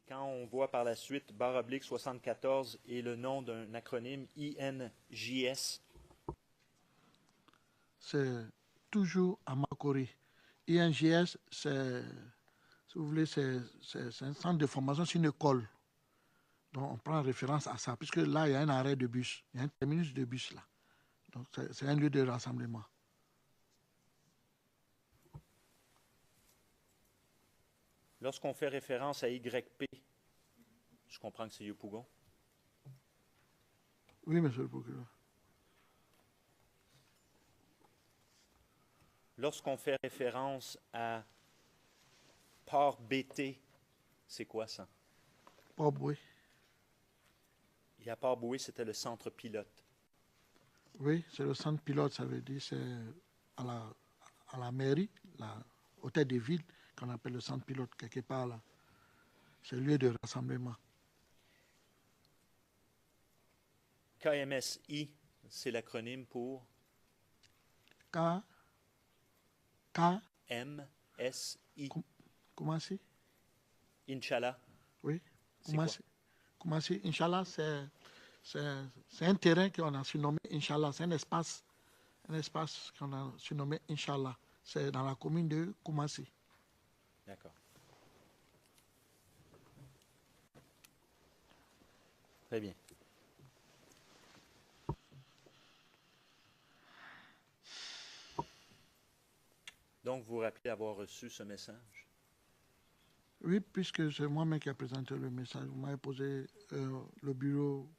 quand on voit par la suite barre oblique 74 et le nom d'un acronyme INJS? C'est toujours à Makori. INJS, c'est, si vous voulez, c'est un centre de formation, c'est une école. Donc, on prend référence à ça, puisque là, il y a un arrêt de bus, il y a un terminus de bus là. Donc, c'est un lieu de rassemblement. Lorsqu'on fait référence à YP, je comprends que c'est Yopougon. Oui, monsieur le procureur. Lorsqu'on fait référence à Port BT, c'est quoi ça? Port Boué. Et à Port Boué, c'était le centre pilote. Oui, c'est le centre pilote, ça veut dire c'est à la mairie, au tête des villes, qu'on appelle le centre pilote, quelque part là. C'est le lieu de rassemblement. KMSI, c'est l'acronyme pour K, MSI. Comment c'est? Inch'Allah. Oui. C'est Comment c'est? Inch'Allah, c'est un terrain qu'on a surnommé Inch'Allah. C'est un espace qu'on a surnommé Inch'Allah. C'est dans la commune de Koumassi. D'accord. Très bien. Donc, vous vous rappelez avoir reçu ce message? Oui, puisque c'est moi-même qui ai présenté le message. Vous m'avez posé le bureau,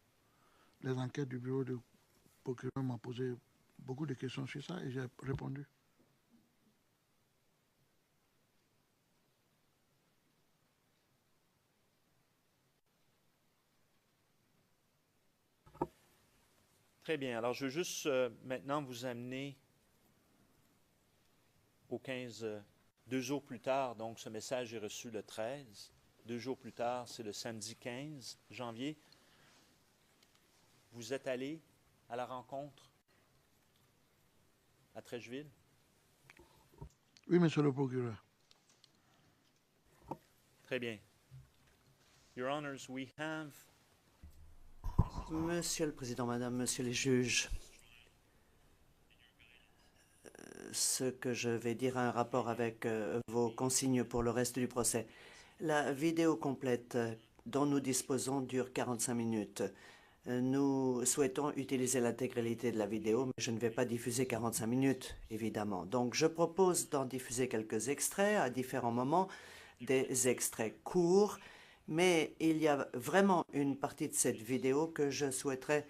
les enquêtes du bureau de procureur m'ont posé beaucoup de questions sur ça et j'ai répondu. Très bien. Alors, je veux juste maintenant vous amener au 15, 2 jours plus tard. Donc, ce message est reçu le 13. 2 jours plus tard, c'est le samedi 15 janvier. Vous êtes allé à la rencontre à Trècheville? Oui, monsieur le procureur. Très bien. Your Honors, we have... Monsieur le Président, Madame, Monsieur les juges, ce que je vais dire a un rapport avec vos consignes pour le reste du procès. La vidéo complète dont nous disposons dure 45 minutes. Nous souhaitons utiliser l'intégralité de la vidéo, mais je ne vais pas diffuser 45 minutes, évidemment. Donc, je propose d'en diffuser quelques extraits à différents moments, des extraits courts, mais il y a vraiment une partie de cette vidéo que je souhaiterais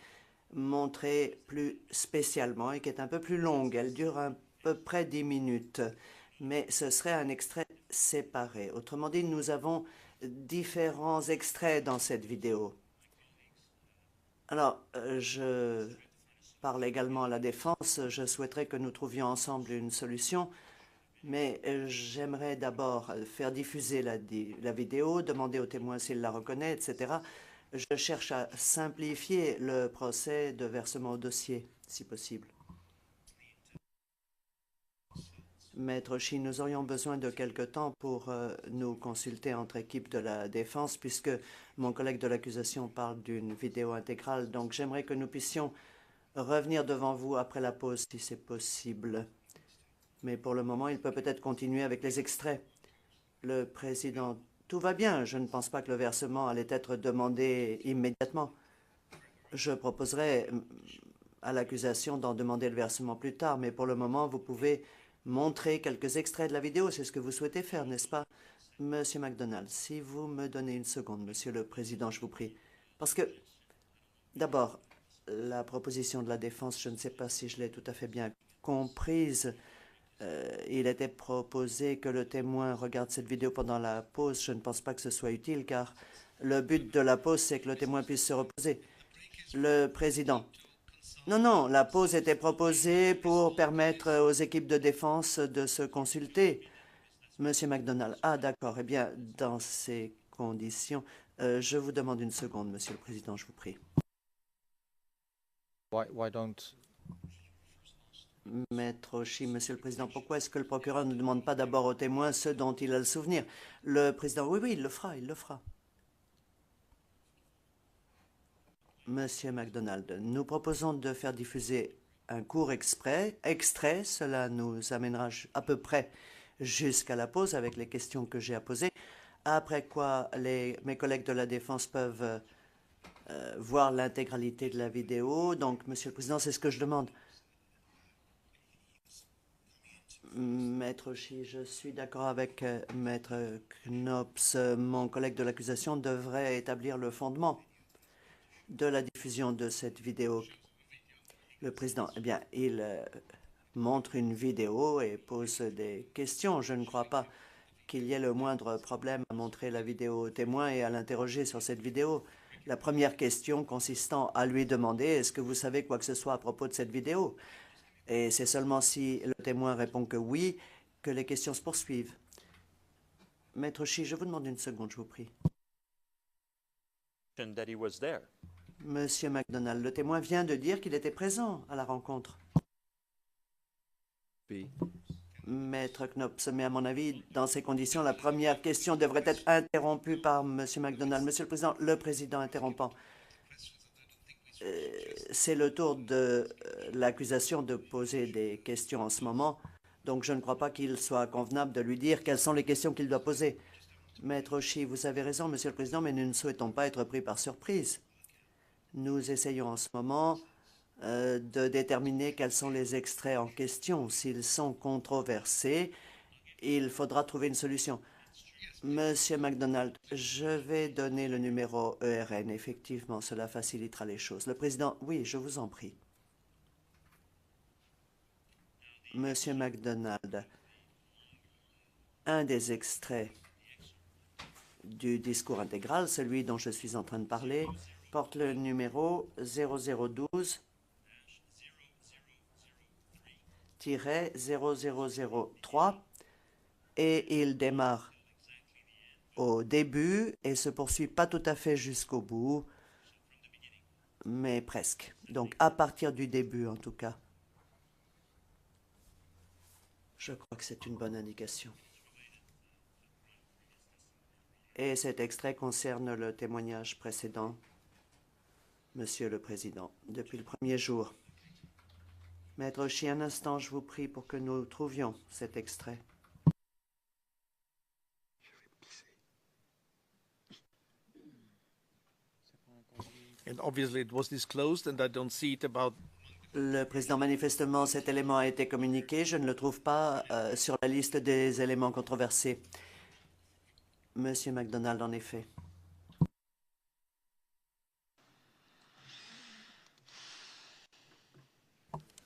montrer plus spécialement et qui est un peu plus longue. Elle dure à peu près 10 minutes, mais ce serait un extrait séparé. Autrement dit, nous avons différents extraits dans cette vidéo. Alors, je parle également à la défense. Je souhaiterais que nous trouvions ensemble une solution, mais j'aimerais d'abord faire diffuser la vidéo, demander au témoin s'il la reconnaît, etc. Je cherche à simplifier le procès de versement au dossier, si possible. Maître Chi, nous aurions besoin de quelque temps pour nous consulter entre équipes de la défense, puisque mon collègue de l'accusation parle d'une vidéo intégrale. Donc, j'aimerais que nous puissions revenir devant vous après la pause, si c'est possible. Mais pour le moment, il peut peut-être continuer avec les extraits. Le président, tout va bien. Je ne pense pas que le versement allait être demandé immédiatement. Je proposerai à l'accusation d'en demander le versement plus tard, mais pour le moment, vous pouvez montrer quelques extraits de la vidéo. C'est ce que vous souhaitez faire, n'est-ce pas? Monsieur McDonald, si vous me donnez une seconde, Monsieur le Président, je vous prie. Parce que, d'abord, la proposition de la défense, je ne sais pas si je l'ai tout à fait bien comprise. Il était proposé que le témoin regarde cette vidéo pendant la pause. Je ne pense pas que ce soit utile, car le but de la pause, c'est que le témoin puisse se reposer. Le Président. Non, la pause était proposée pour permettre aux équipes de défense de se consulter. Monsieur McDonald. Ah, d'accord. Eh bien, dans ces conditions, je vous demande une seconde, Monsieur le Président, je vous prie. Why don't... Maître Oshie, Monsieur le Président, pourquoi est-ce que le procureur ne demande pas d'abord au témoin ce dont il a le souvenir? Le Président, oui, il le fera, il le fera. Monsieur MacDonald, nous proposons de faire diffuser un court extrait. Cela nous amènera à peu près jusqu'à la pause avec les questions que j'ai à poser. Après quoi, mes collègues de la Défense peuvent voir l'intégralité de la vidéo. Donc, Monsieur le Président, c'est ce que je demande. Maître Xi, je suis d'accord avec Maître Knops. Mon collègue de l'accusation devrait établir le fondement de la diffusion de cette vidéo. Le président, eh bien, il montre une vidéo et pose des questions. Je ne crois pas qu'il y ait le moindre problème à montrer la vidéo au témoin et à l'interroger sur cette vidéo. La première question consistant à lui demander « Est-ce que vous savez quoi que ce soit à propos de cette vidéo ?» Et c'est seulement si le témoin répond que oui que les questions se poursuivent. Maître Xi, je vous demande une seconde, je vous prie. That he was there. Monsieur MacDonald, le témoin vient de dire qu'il était présent à la rencontre. Maître Knops, mais à mon avis, dans ces conditions, la première question devrait être interrompue par Monsieur MacDonald. Monsieur le Président interrompant. C'est le tour de l'accusation de poser des questions en ce moment, donc je ne crois pas qu'il soit convenable de lui dire quelles sont les questions qu'il doit poser. Maître Xi, vous avez raison, Monsieur le Président, mais nous ne souhaitons pas être pris par surprise. Nous essayons en ce moment de déterminer quels sont les extraits en question. S'ils sont controversés, il faudra trouver une solution. Monsieur MacDonald, je vais donner le numéro ERN. Effectivement, cela facilitera les choses. Le président, oui, je vous en prie. Monsieur MacDonald, un des extraits du discours intégral, celui dont je suis en train de parler, porte le numéro 0012-0003 et il démarre au début et se poursuit pas tout à fait jusqu'au bout, mais presque. Donc à partir du début en tout cas. Je crois que c'est une bonne indication. Et cet extrait concerne le témoignage précédent, Monsieur le Président, depuis le premier jour. Maître Xi, un instant, je vous prie pour que nous trouvions cet extrait. And obviously it was disclosed and I don't see it about. Le président, manifestement, cet élément a été communiqué. Je ne le trouve pas sur la liste des éléments controversés. Monsieur MacDonald, en effet.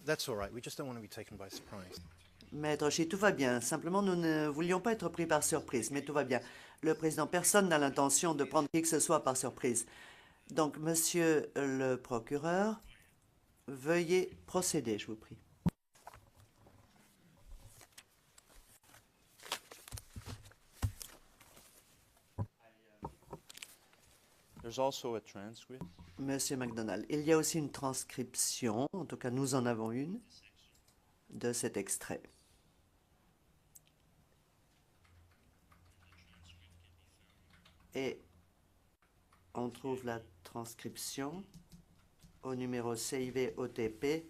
That's all right. We just don't want to be taken by surprise. Maître Xi, tout va bien. Simplement, nous ne voulions pas être pris par surprise, mais tout va bien. Le président, personne n'a l'intention de prendre qui que ce soit par surprise. Donc, monsieur le procureur, veuillez procéder, je vous prie. There's also a transcript. Monsieur MacDonald, il y a aussi une transcription, en tout cas nous en avons une, de cet extrait. Et on trouve la transcription au numéro CIV OTP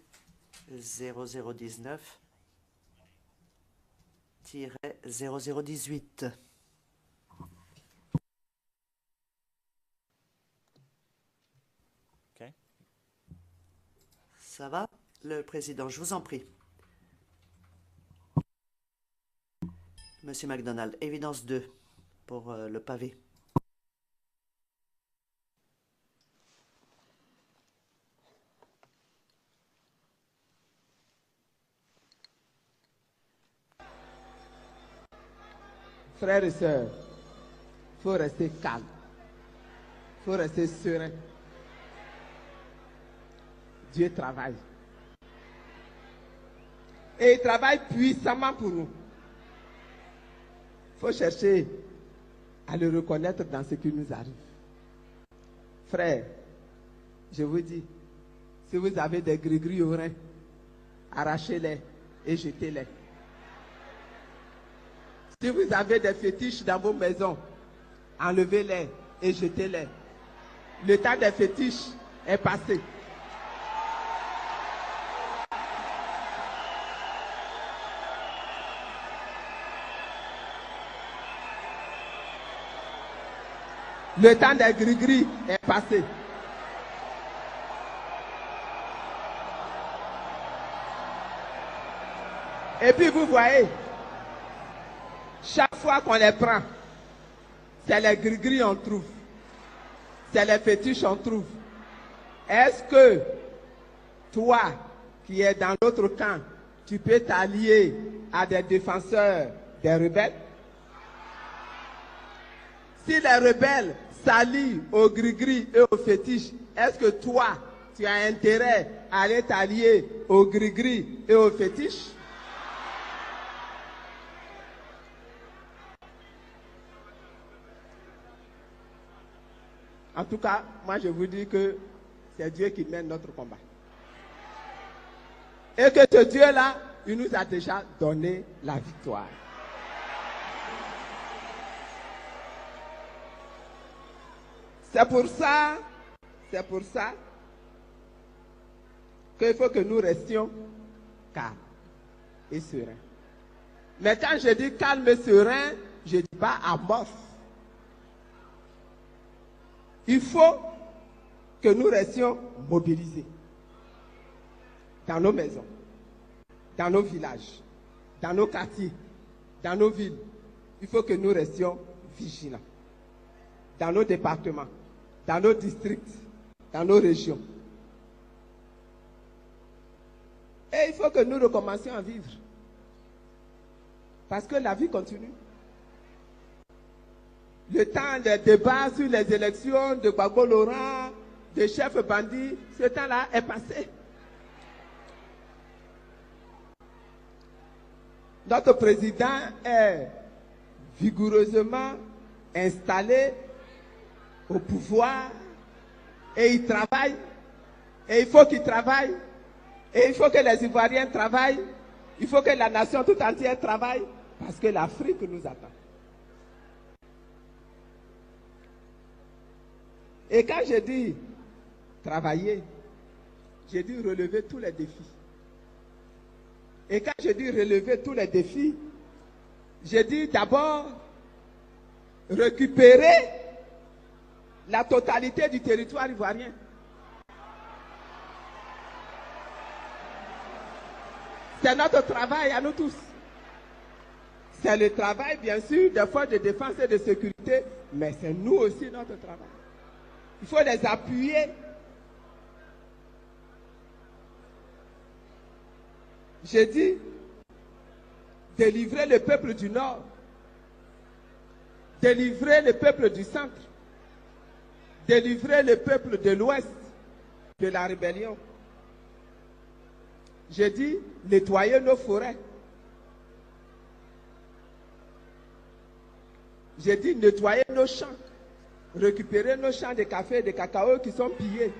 0019-0018. OK. Ça va? Le président, je vous en prie. Monsieur MacDonald, évidence 2 pour le pavé. Frères et sœurs, il faut rester calme, il faut rester serein. Dieu travaille. Et il travaille puissamment pour nous. Il faut chercher à le reconnaître dans ce qui nous arrive. Frères, je vous dis, si vous avez des gris-gris au rein, arrachez-les et jetez-les. Si vous avez des fétiches dans vos maisons, enlevez-les et jetez-les. Le temps des fétiches est passé. Le temps des gris-gris est passé. Et puis vous voyez, chaque fois qu'on les prend, c'est les gris-gris on trouve. C'est les fétiches on trouve. Est-ce que toi, qui es dans l'autre camp, tu peux t'allier à des défenseurs des rebelles? Si les rebelles s'allient aux gris-gris et aux fétiches, est-ce que toi, tu as intérêt à aller t'allier aux gris-gris et aux fétiches? En tout cas, moi je vous dis que c'est Dieu qui mène notre combat. Et que ce Dieu-là, il nous a déjà donné la victoire. C'est pour ça qu'il faut que nous restions calmes et sereins. Mais quand je dis calme et serein, je ne dis pas amorphe. Il faut que nous restions mobilisés dans nos maisons, dans nos villages, dans nos quartiers, dans nos villes. Il faut que nous restions vigilants dans nos départements, dans nos districts, dans nos régions. Et il faut que nous recommencions à vivre. Parce que la vie continue. Le temps des débats sur les élections de Gbagbo Laurent, de chefs bandits, ce temps-là est passé. Notre président est vigoureusement installé au pouvoir et il travaille. Et il faut qu'il travaille. Et il faut que les Ivoiriens travaillent. Il faut que la nation tout entière travaille parce que l'Afrique nous attend. Et quand je dis travailler, je dis relever tous les défis. Et quand je dis relever tous les défis, je dis d'abord récupérer la totalité du territoire ivoirien. C'est notre travail à nous tous. C'est le travail, bien sûr, des forces de défense et de sécurité, mais c'est nous aussi notre travail. Il faut les appuyer. J'ai dit délivrer le peuple du Nord, délivrer le peuple du Centre, délivrer le peuple de l'Ouest de la rébellion. J'ai dit nettoyer nos forêts. J'ai dit nettoyer nos champs, récupérer nos champs de café et de cacao qui sont pillés.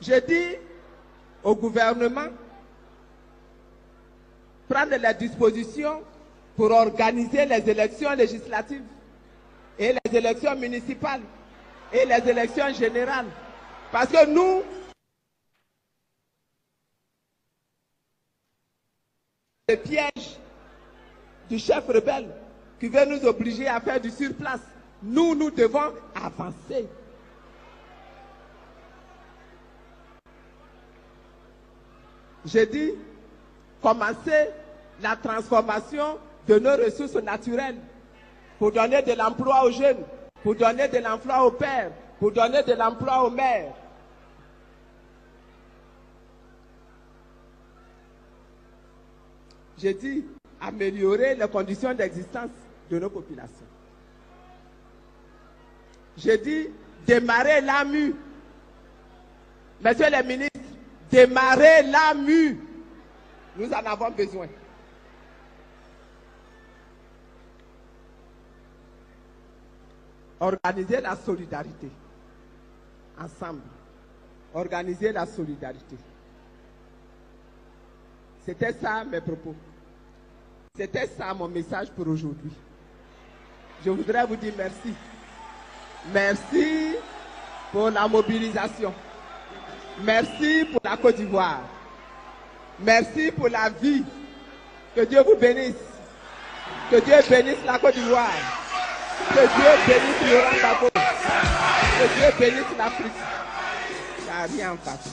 J'ai dit au gouvernement prendre les dispositions pour organiser les élections législatives et les élections municipales et les élections générales. Parce que nous, le piège du chef rebelle qui veut nous obliger à faire du surplace, nous devons avancer. J'ai dit commencer la transformation de nos ressources naturelles pour donner de l'emploi aux jeunes, pour donner de l'emploi aux pères, pour donner de l'emploi aux mères. J'ai dit améliorer les conditions d'existence de nos populations. J'ai dit démarrer l'AMU. Messieurs les ministres, démarrer l'AMU. Nous en avons besoin. Organiser la solidarité. Ensemble. Organiser la solidarité. C'était ça mes propos. C'était ça mon message pour aujourd'hui. je voudrais vous dire merci. Merci pour la mobilisation. Merci pour la Côte d'Ivoire. Merci pour la vie. Que Dieu vous bénisse. Que Dieu bénisse la Côte d'Ivoire. Que Dieu bénisse Laurent Gbagbo. Que Dieu bénisse l'Afrique. Il n'y a rien en face.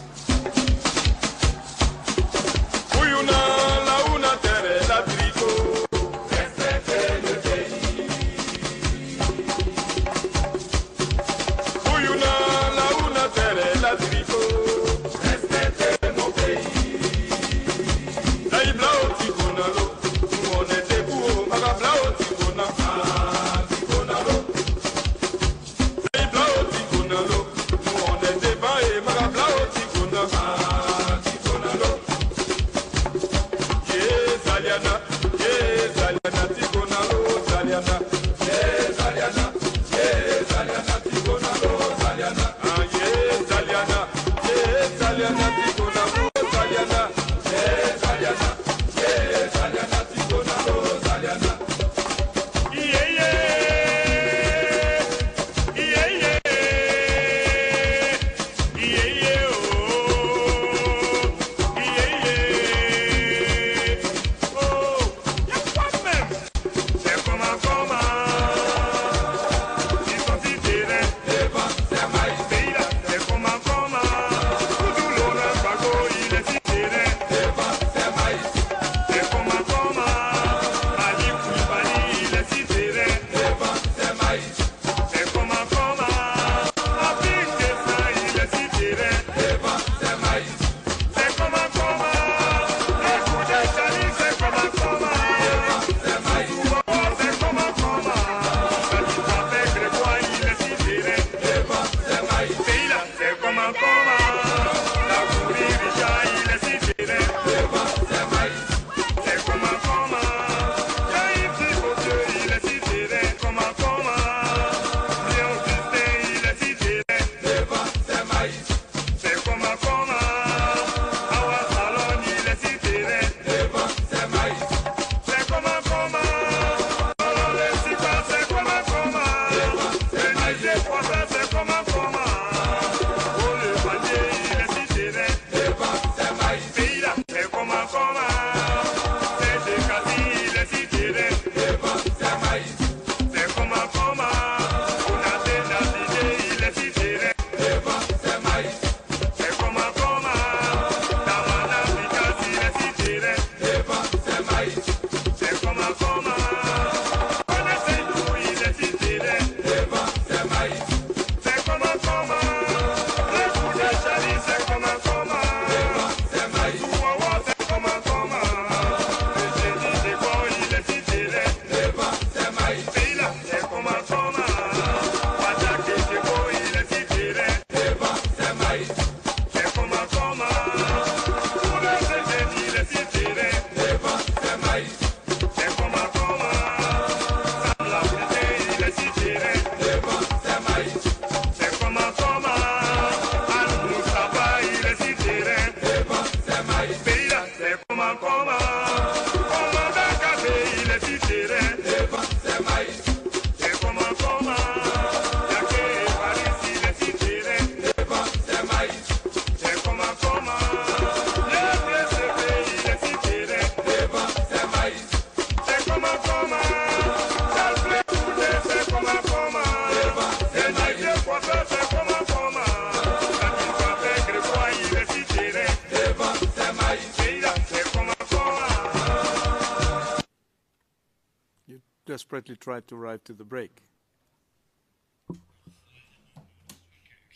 Desperately tried to arrive to the break.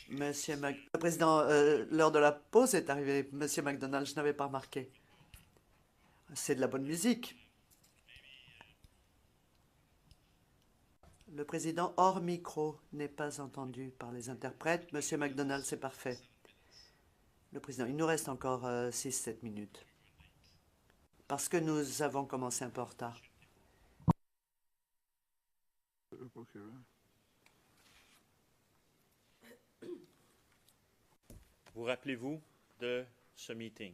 Le Président, l'heure de la pause est arrivée. Monsieur McDonald, je n'avais pas remarqué. C'est de la bonne musique. Le Président, hors micro, n'est pas entendu par les interprètes. Monsieur McDonald, c'est parfait. Le Président, il nous reste encore 6-7 minutes. Parce que nous avons commencé un peu en retard. Vous rappelez-vous de ce meeting?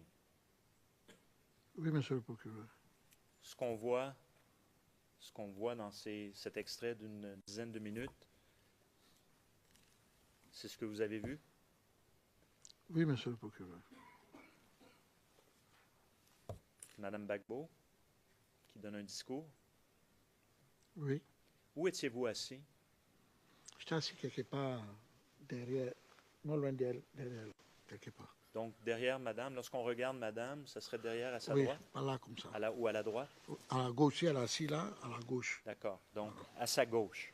Oui, monsieur le procureur. Ce qu'on voit, ce qu'on voit dans cet extrait d'une dizaine de minutes, c'est ce que vous avez vu? Oui, monsieur le procureur. Madame Gbagbo, qui donne un discours. Oui. Où étiez-vous assis? J'étais assis quelque part derrière, non loin d'elle, derrière, quelque part. Donc, derrière Madame, lorsqu'on regarde Madame, ça serait derrière à sa Oui, droite? par là, comme ça. Ou à la droite? À la gauche, si elle est assise là, à la gauche. D'accord. Donc, à sa gauche.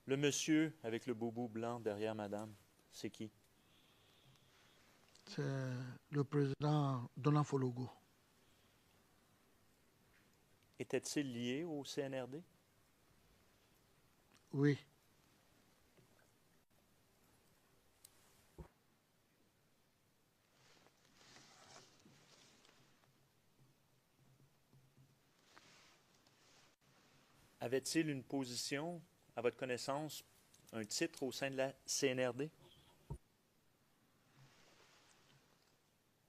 Le monsieur avec le boubou blanc derrière Madame, c'est qui? C'est le président Donald Fologo. Était-il lié au CNRD? Oui. Avait-il une position, à votre connaissance, un titre au sein de la CNRD?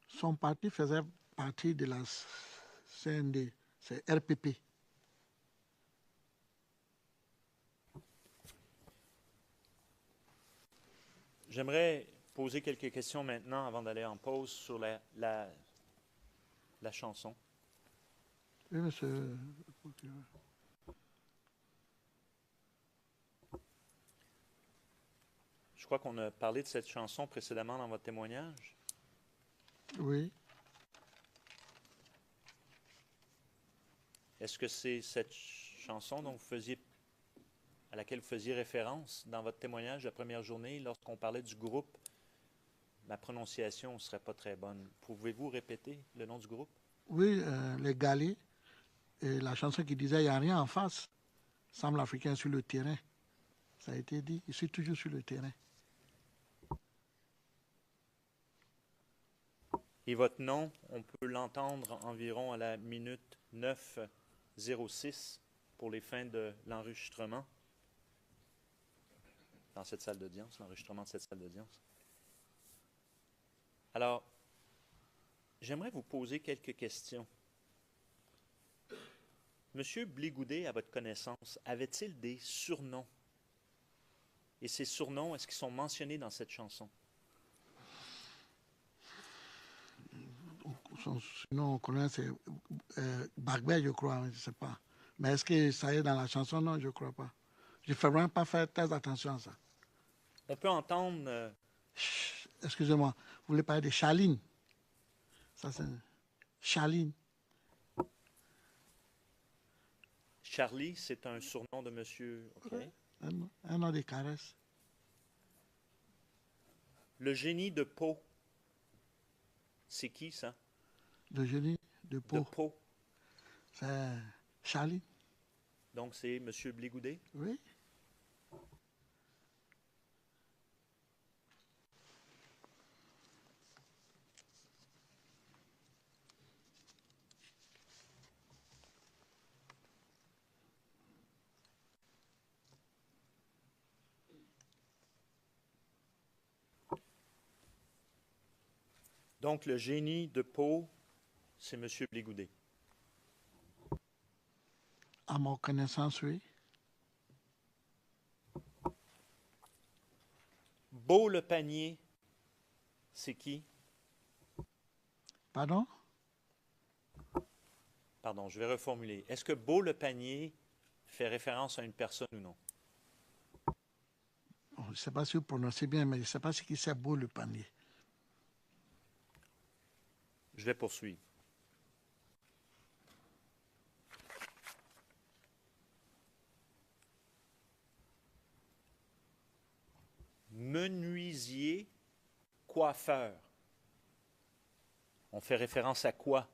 Son parti faisait partie de la CND, c'est RPP. J'aimerais poser quelques questions maintenant avant d'aller en pause sur la chanson. Oui, monsieur le procureur. Je crois qu'on a parlé de cette chanson précédemment dans votre témoignage. Oui. Est-ce que c'est cette chanson à laquelle vous faisiez référence dans votre témoignage la première journée lorsqu'on parlait du groupe? Ma prononciation ne serait pas très bonne. Pouvez-vous répéter le nom du groupe? Oui, les galets. Et la chanson qui disait « Il n'y a rien en face », semble africain sur le terrain. Ça a été dit, je suis toujours sur le terrain. Et votre nom, on peut l'entendre environ à la minute 9:06 pour les fins de l'enregistrement dans cette salle d'audience, l'enregistrement de cette salle d'audience. Alors, j'aimerais vous poser quelques questions. Monsieur Blégoudet, à votre connaissance, avait-il des surnoms? Et ces surnoms, est-ce qu'ils sont mentionnés dans cette chanson? Sinon, on connaît, c'est Bagbert, je crois, je ne sais pas. Mais est-ce que ça est dans la chanson? Non, je ne crois pas. Je ne fais vraiment pas faire très attention à ça. On peut entendre... Excusez-moi, vous voulez parler de Chaline? Ça, c'est Chaline. Charlie, c'est un surnom de monsieur... OK. Un nom de caresse. Le génie de Pau, c'est qui ça? Le génie de De Pau. Pau. C'est Chaline. Donc, c'est monsieur Blégoudet? Oui. Donc, le génie de Pau, c'est monsieur Blégoudet. À ma connaissance, oui. Beau le panier, c'est qui? Pardon? Pardon, je vais reformuler. Est-ce que Beau le panier fait référence à une personne ou non? Je ne sais pas si vous prononcez bien, mais je ne sais pas ce qui c'est beau le panier. Je vais poursuivre. Menuisier, coiffeur. On fait référence à quoi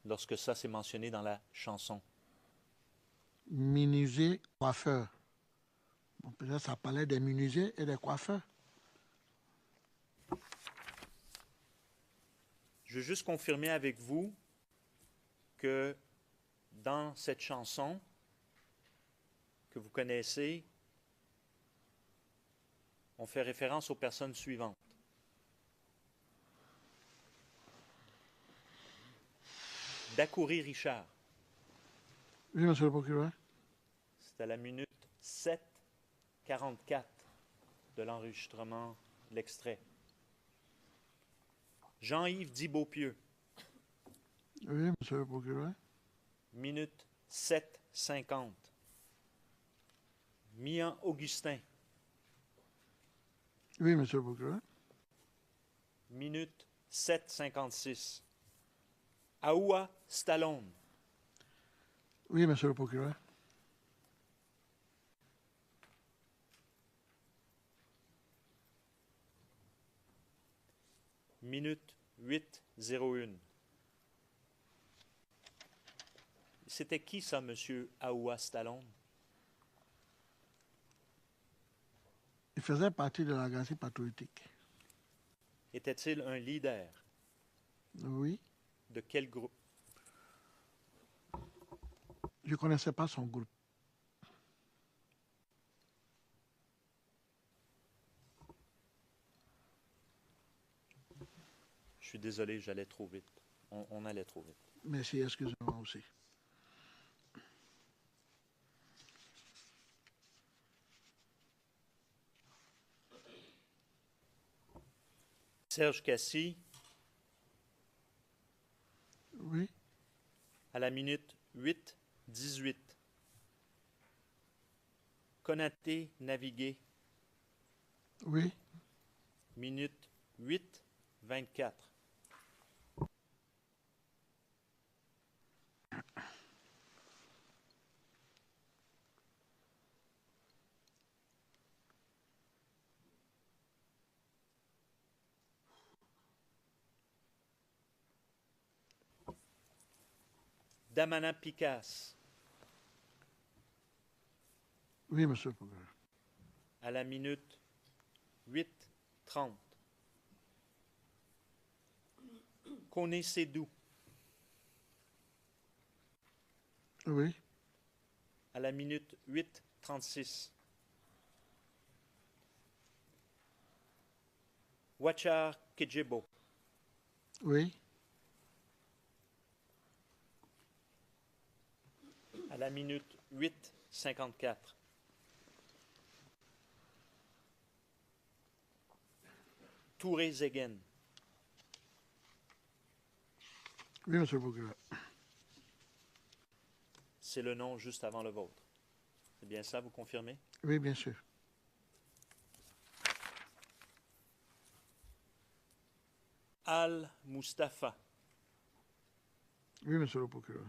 lorsque ça c'est mentionné dans la chanson? Menuisier, coiffeur. Bon, peut-être ça parlait des menuisiers et des coiffeurs. Je veux juste confirmer avec vous que dans cette chanson, que vous connaissez, on fait référence aux personnes suivantes. Dacoury Richard, Oui, monsieur le procureur. c'est à la minute 7:44 de l'enregistrement de l'extrait. Jean-Yves Di-Beaupieux, Oui, monsieur le procureur. minute 7:50. Mian Augustin, Oui, monsieur le procureur. minute 7:56. Aoua Stallone, Oui, monsieur le procureur. minute 8:01. C'était qui ça, monsieur Aoua Stallone? Il faisait partie de la Garcie patriotique. Était-il un leader? Oui. De quel groupe? Je ne connaissais pas son groupe. Je suis désolé, j'allais trop vite. On allait trop vite. Merci, excusez-moi aussi. Serge Cassis, Oui. à la minute 8:18. Konaté Navigué, Oui. minute 8:24. Damana Picasse, Oui, monsieur le procureur. à la minute 8:30. Koné Sédou, Oui. à la minute 8:36. Wachar Kejebo, Oui. à la minute 8:54. Touré Zegen, Oui, monsieur le procureur. c'est le nom juste avant le vôtre. C'est bien ça, vous confirmez? Oui, bien sûr. Al Mustafa, Oui, monsieur le procureur.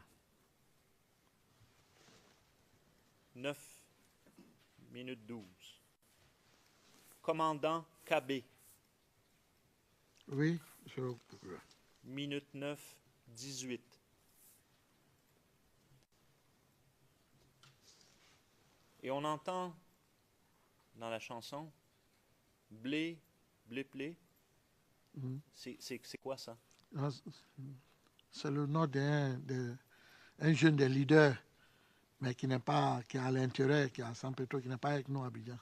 9:12. Commandant KB, Oui, monsieur le procureur. minute 9:18. Et on entend dans la chanson blé, blé, blé. Mhm. C'est quoi ça? Ah, c'est le nom un jeune des leaders, mais qui n'est pas, qui est à l'intérieur, qui est à San Pedro, qui n'est pas avec nous à Abidjan.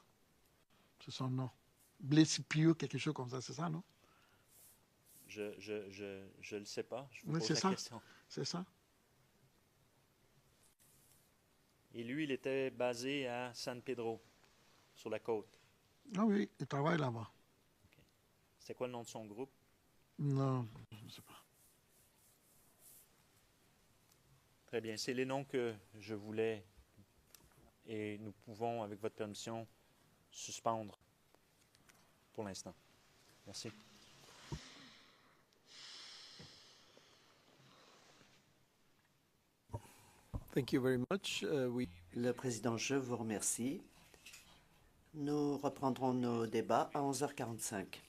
C'est son nom. Blessipio, quelque chose comme ça, c'est ça, non? Je le sais pas. Je vous Oui, pose c'est la ça. question. C'est ça? Et lui, il était basé à San Pedro, sur la côte. Ah oui, il travaille là-bas. C'est quoi le nom de son groupe? Non, je ne sais pas. Très bien. C'est les noms que je voulais et nous pouvons, avec votre permission, suspendre pour l'instant. Merci. Thank you very much. Le président, je vous remercie. Nous reprendrons nos débats à 11h45.